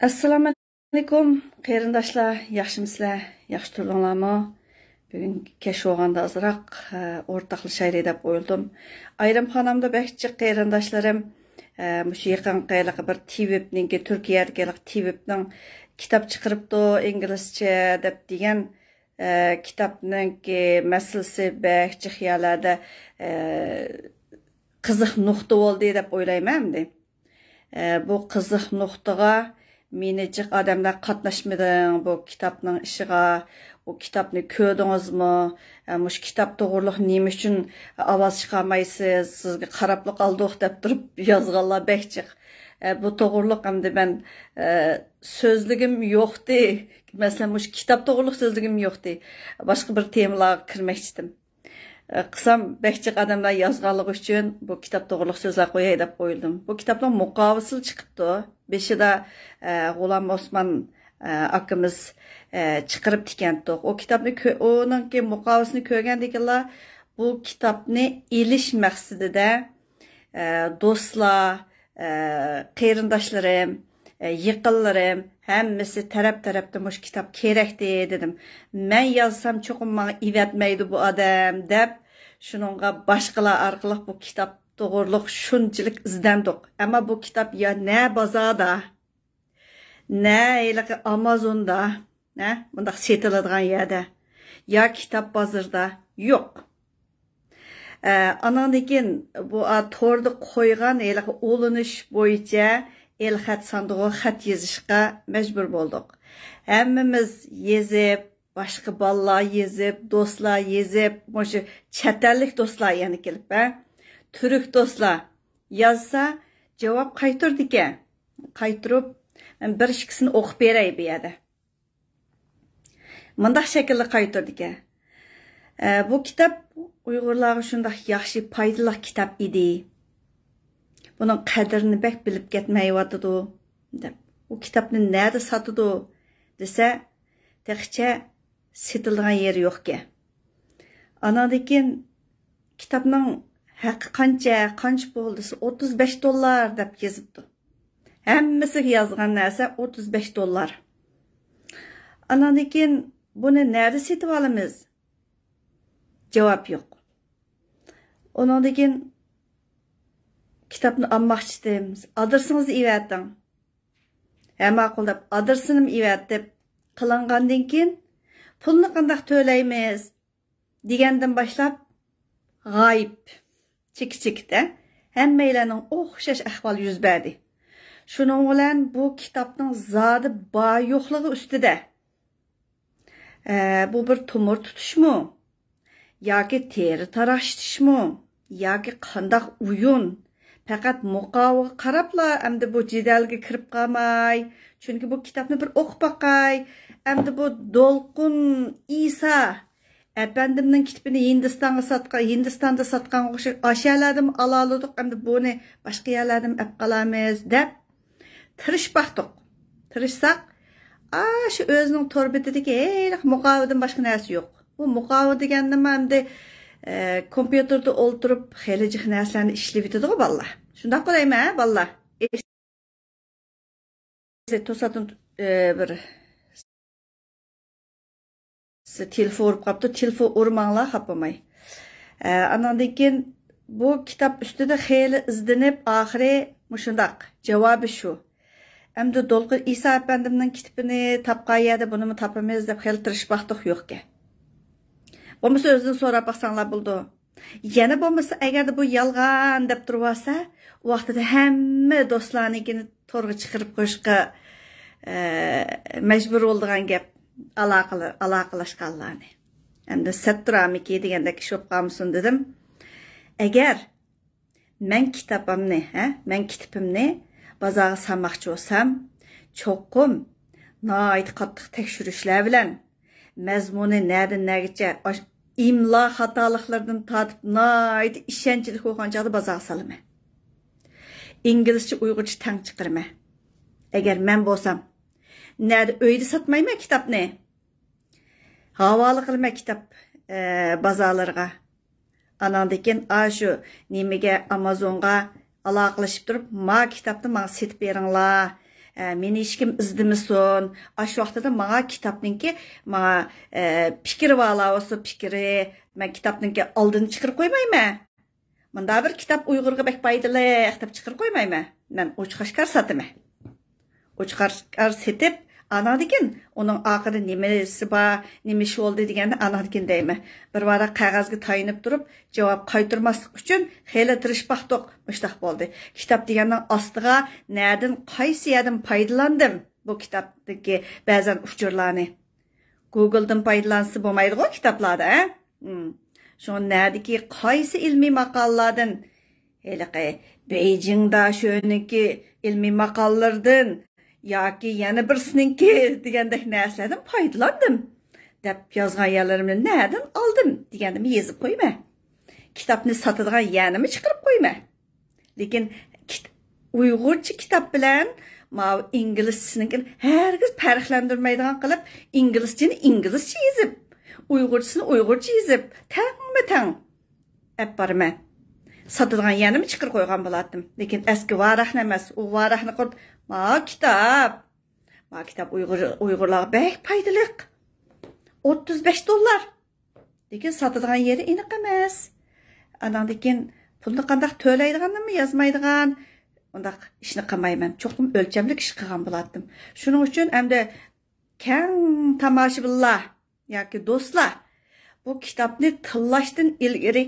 Assalamu alaykum, qarindoshlar, yaxshimisizlar? Yaxshi turibsizlarmi? Bugun kech bo'lganda azroq o'rtoqlashaylik deb o'yladim. Ayrimxonamda bäkçi qarindoshlarim mushu yaqinqi bir TVIP'ninki Turkiyadagi TVIP'ning kitob chiqaribdi inglizcha deb degan kitobninki masalasi bäkçi xiyollarda qiziq nuqta bo'ldi deb o'ylayman. Bu qiziq nuqtaga Minecik adamlar qatnaşmadın bu kitapның işiga, bu kitapni kördüңizmi? Muş kitap to'g'riliq nima uchun ovoz chiqarmaysiz? Sizga qarabli qoldiq deb turib yozganlar bäkçi. Bu to'g'riliq hamda men so'zligim yo'qdi. Masalan, muş kitap to'g'riliq so'zligim yo'qdi. Boshqa bir temalarga kirmoqchidim. Qısam bäkçi adamlar yazganligi uchun bu kitap to'g'riliq so'zlar qo'yay deb qo'yildim. Bu kitapning muqovasi chiqibdi. Beşida G'ulom Osman akamiz chiqarib tikandi. O kitapni onunki muqovasini ko'rgandikilar bu kitapni elish maqsadida do'stlar, qarindoshlarim, yaqinlarim hammasi taraf-tarafda mush kitap kerakdi dedim. Men yozsam cho'qim menga ivatmaydi bu odam deb shuningga boshqalar orqali bu kitap to'g'riliq shunchalik izdandik. Ammo bu kitap ya ne bozorda, ne Amazonda, ne bundaq setiladigan yerda, ya kitap bozorda yo'q. Anandan bu torda qo'ygan olinish bo'yicha el xat sandığı xat yezishga majbur bo'ldik. Hammamiz yezib, boshqa bolalar yezib, do'stlar yezib, o'sha chatallik do'stlar yana kelib, Türk do'stlar yozsa javob qaytardi ekan. Qaytirib, men bir ikkisini o'qib beray bu yerda. Mundaq shaklda qaytardi ekan. Bu kitap Uyg'urlarga shunday yaxshi, foydali kitap edi. Bunun qadrini bək bilib ketməyəvatıdı. Bu kitabni nerede satıdı dese, texçe setildiğin yeri yox ki. Anadakın kitabның haqqı qancha bo'ldisi $35 deb yazıbdı. Hammasi yazgan narsa $35. Anadakın bunu nerede setib olamiz? Cevap yo'q. Ondan kitapni almoqchidim. Adresinizni ivating. Ma'qul deb adresimni ivatib qilingandan keyin pulni qanday to'laymiz degandan boshlab g'oyib chik-chikda hammalarning o'xshash ahvol yuz berdi. Shuning bilan bu kitobning zodi bor yo'qligi ustida. Bu bir tumor tutishmi? Yoki teri tarashtishmi? Yoki qanday uyun? Faqat muqovga qarabla endi bu jidalga kirib qolmay, chunki bu kitobni bir o'qib baqay. Endi bu Dolqun İsa Efendimning kitobini Hindistonda sotgan ashyalardan olaladik, endi buni boshqa yerlardan olib qolamiz deb tirishbaqdik. Tirishsaq, shu o'zining torbitidagi muqovadan boshqa narsa yo'q. Bu muqova degan nima endi kompüterda o'ltirib xeylijik narsalarni ishlab yetadigan bolalar. Shunday qo'yaymi, bolalar? To'satdan bir telefon urib qopti, telefon urmanglar xapamay. Andan keyin bu kitob ustida xeyli izlanib, oxiri mushundaq javobi shu. Endi Dolqun İsa Efendimning kitobini topgan yerda buni topamiz deb xeyli tirishbaqdiq yo'qki. Bo'lmasa o'zidan so'rab baqsanglar bo'ldi. Yana bo'lmasa agarda bu yolg'on deb tursa, u vaqtida hamma do'stlarnikini to'rga chiqarib qo'yishga majbur bo'lgan gap aloqalashganlarni. Endi satramiki degandek shop qamsin dedim. Agar men kitobimni bozorga solmoqchi bo'lsam, cho'qim noit qattiq tekshirishlar bilan mazmuni nereden nergacha imlo xatoliklardan tortib noit ishonchli bo'lgan joyda bozorga solaman. İngilizce Uyg'urcha tang chiqarman. Agar men bo'lsam, nerede uyda sotmayman kitobni. Havola qilma kitob bozorlarga. Anandan keyin shu nimaga Amazonga aloqalashib turib, ma kitobni menga setib beringlar. Meni hech kim izdimisin. Aş vaqtida manga kitapninki manga fikri valavosu fikri. Men kitapninki oldin chiqarib qo'ymayman. Munda bir kitap Uyg'urga bek foydali deb chiqarib qo'ymayman. Men ochiqashkar sataman. Ochiqashkar setib, anadikin onun oxiri nimasi bor, nima ish bo'ldi deganda anadikin deyman. Bir vara qog'ozga tayinib turib, javob qaytarmaslik uchun xeyli tirishmoqdiq, mushtaq bo'ldi. Kitap deganning ostiga nerdan qaysi yerdan foydalandim bu kitapdagi ba'zan uchurlarni. Google'dan foydalansa bo'lmaydi-ku kitaplarda, Şu nerdeki qaysi ilmiy maqollardan, heliqi Beijingda shuniki ilmiy maqollardan yoki yana birsininki degandek narsalardan foydalandim deb yozgan yerlarimni nerdan oldim deganimni yozib qo'yma. Kitapni sotadigan yerni chiqarib qo'yma. Lekin Uyg'urcha kitap bilan inglizchanikin hergiz farqlandirmaydigan qilib inglizchani inglizcha yozib Uyg'urchasini Uyg'urcha yozib, tang ep barman. Satadigan yerni chiqarib qo'ygan bo'lardim. Lekin eski varaqni emas, u varaqni qilib, kitap Uyg'urlarga bek foydali. $35. Lekin satadigan yeri aniq emas. Andan keyin pulni qanday to'laydiganini yozmaydigan, undaq ishni qilmayman. Cho'qim o'lchamli ish qilgan bo'lardim. Shuning uchun hamda kang tomoshabinlar yoki do'stlar, bu kitapni tillashdan ilgari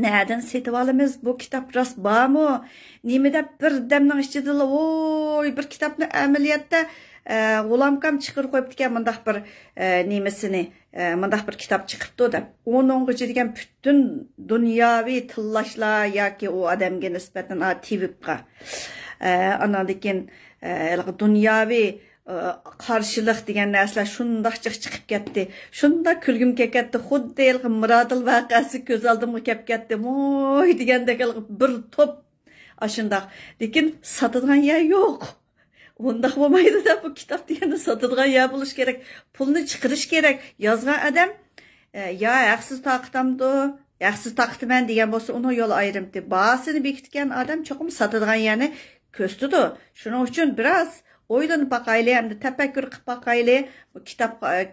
nereden setib olamiz? Bu kitap rost bormi? Nima deb bir damning ichida bir kitapni amaliyotda g'ulamkam chiqarib qo'yibdi ekan, mundaq bir nimasini, mundaq bir kitap chiqibdi deb. O'ninggacha degan butun dunyoviy tillashlar yoki u odamga nisbatan tvibga andan keyin dunyoviy qarşılıq degan narsalar shundoq chiqib ketdi. Shunda kulgim ketdi. Xuddi Murodil voqeasi ko'z oldimga kelib ketdi. Moy degandek bir top ashundoq. Lekin sotadigan yer yo'q. Undaq bo'lmaydi da bu kitap deganda sotadigan yer bo'lish kerak. Pulni chiqarish kerak. Yozgan odam ya haqsiz taqtamdi, haqsiz taqtiman degan bo'lsa, uni yo'l ayrimdi. Bahasini bekitgan odam cho'qim sotadigan yerni ko'stidi. Shuning uchun biroz o'ylanib baqayli, hamda tafakkur qilib baqayli. Bu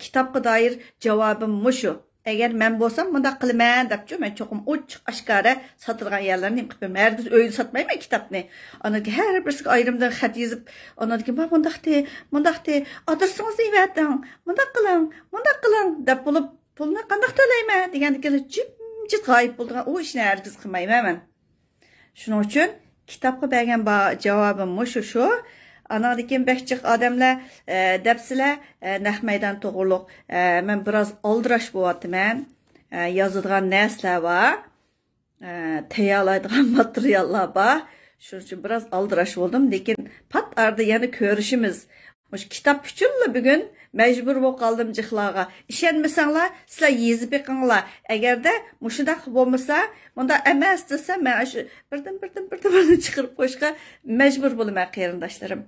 kitapga doir javobim mushu. Agar men bo'lsam bunda qilaman debchi, men cho'qim ochiq oshkora sotilgan yerlarni qilib qo'yaman. Hargiz uyda sotmayman kitapni. Anaki har birisiga ayrimdan xat yozib, anaki bundaqti, adresingizni yozing, bundaq qiling deb bo'lib, pulni qanday to'layman degandek jimjit g'oyib bo'lgan u ishni hargiz qilmayman men. Shuning uchun kitapga bergan javobim mushu. Anadaki bekçik adamlar depsiler naq meydan to'g'riliq. Men biraz aldirash bo'lyapman. Yozadigan narsalar bor, tayyorlaydigan materiallar bor. Shuning uchun biraz aldirash bo'ldim, lekin pat arda yana ko'rishimiz. Mush kitap uchunla bugun majbur bo'lib qoldim jixlarga. Ishonmasanglar, sizlar yezib beqinglar. Agarda mushundaq bo'lmasa, bunda emas desa, men birdan chiqarib qo'yishga majbur bo'laman qarindoshlarim.